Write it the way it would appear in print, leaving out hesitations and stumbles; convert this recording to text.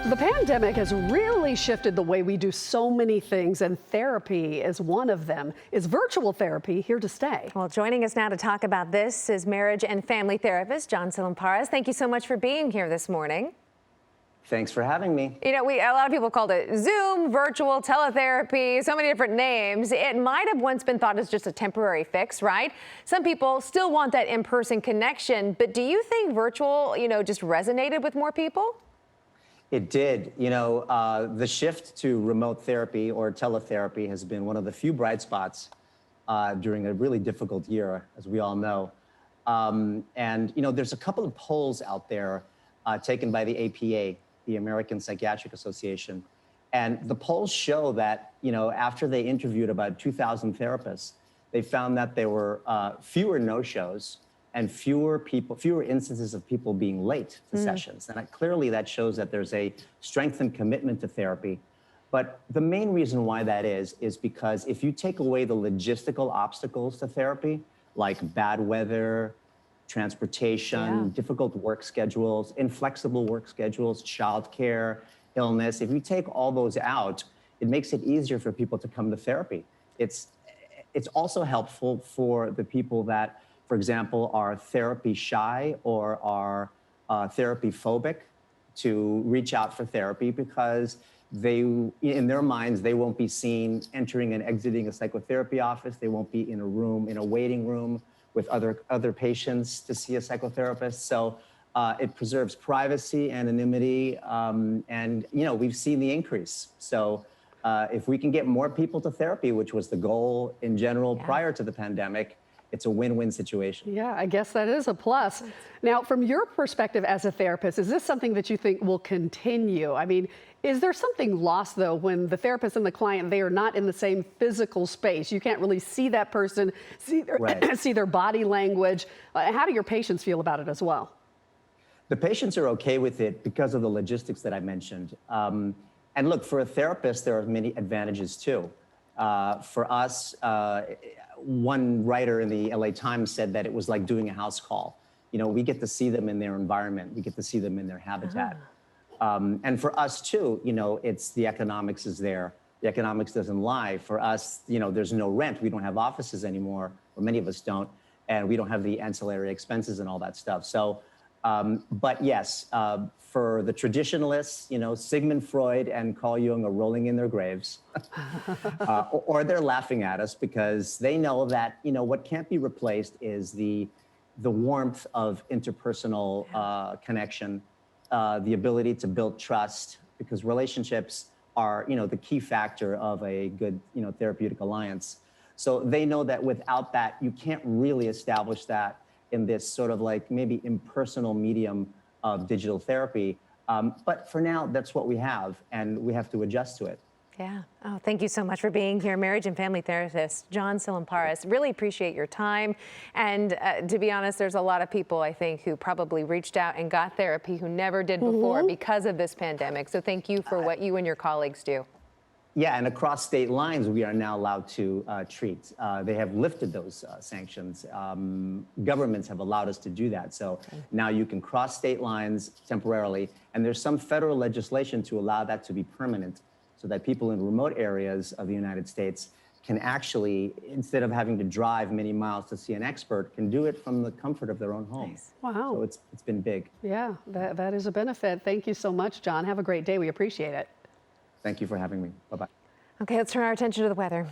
The pandemic has really shifted the way we do so many things, and therapy is one of them. Is virtual therapy here to stay? Well, joining us now to talk about this is marriage and family therapist John Tsilimparis. Thank you so much for being here this morning. Thanks for having me. You know, a lot of people called it Zoom, virtual, teletherapy, so many different names. It might have once been thought as just a temporary fix, right? Some people still want that in-person connection, but do you think virtual, just resonated with more people? It did. The shift to remote therapy or teletherapy has been one of the few bright spots during a really difficult year, as we all know. There's a couple of polls out there taken by the APA, the American Psychiatric Association. And the polls show that, after they interviewed about 2,000 therapists, they found that there were fewer no-shows and fewer instances of people being late to sessions. And clearly that shows that there's a strengthened commitment to therapy. But the main reason why that is because if you take away the logistical obstacles to therapy, like bad weather, transportation, difficult work schedules, inflexible work schedules, childcare, illness, if you take all those out, it makes it easier for people to come to therapy. It's also helpful for the people that, for example, are therapy shy or are therapy phobic to reach out for therapy because in their minds, they won't be seen entering and exiting a psychotherapy office. They won't be in a waiting room with other patients to see a psychotherapist. So it preserves privacy, anonymity, and we've seen the increase. So if we can get more people to therapy, which was the goal in general prior to the pandemic, it's a win-win situation. Yeah, I guess that is a plus. Now, from your perspective as a therapist, is this something that you think will continue? I mean, is there something lost, though, when the therapist and the client, they are not in the same physical space? You can't really see that person, see their body language. How do your patients feel about it as well? The patients are okay with it because of the logistics that I mentioned. And look, for a therapist, there are many advantages, too. For us, one writer in the LA Times said that it was like doing a house call. We get to see them in their environment. We get to see them in their habitat. And for us too, it's the economics is there. The economics doesn't lie. For us, there's no rent. We don't have offices anymore, or many of us don't. And we don't have the ancillary expenses and all that stuff. So, but yes, for the traditionalists, Sigmund Freud and Carl Jung are rolling in their graves, or they're laughing at us because they know that, what can't be replaced is the warmth of interpersonal connection, the ability to build trust, because relationships are, the key factor of a good, therapeutic alliance. So they know that without that, you can't really establish that in this sort of like maybe impersonal medium of digital therapy. But for now, that's what we have, and we have to adjust to it. Yeah. Oh, thank you so much for being here, marriage and family therapist John Tsilimparis. Really appreciate your time. And to be honest, there's a lot of people, I think, who probably reached out and got therapy who never did before because of this pandemic. So thank you for what you and your colleagues do. Yeah, and across state lines, we are now allowed to treat. They have lifted those sanctions. Governments have allowed us to do that. So now you can cross state lines temporarily, and there's some federal legislation to allow that to be permanent, so that people in remote areas of the United States can actually, instead of having to drive many miles to see an expert, can do it from the comfort of their own home. Nice. Wow. So it's been big. Yeah, that is a benefit. Thank you so much, John. Have a great day. We appreciate it. Thank you for having me. Bye-bye. Okay, let's turn our attention to the weather.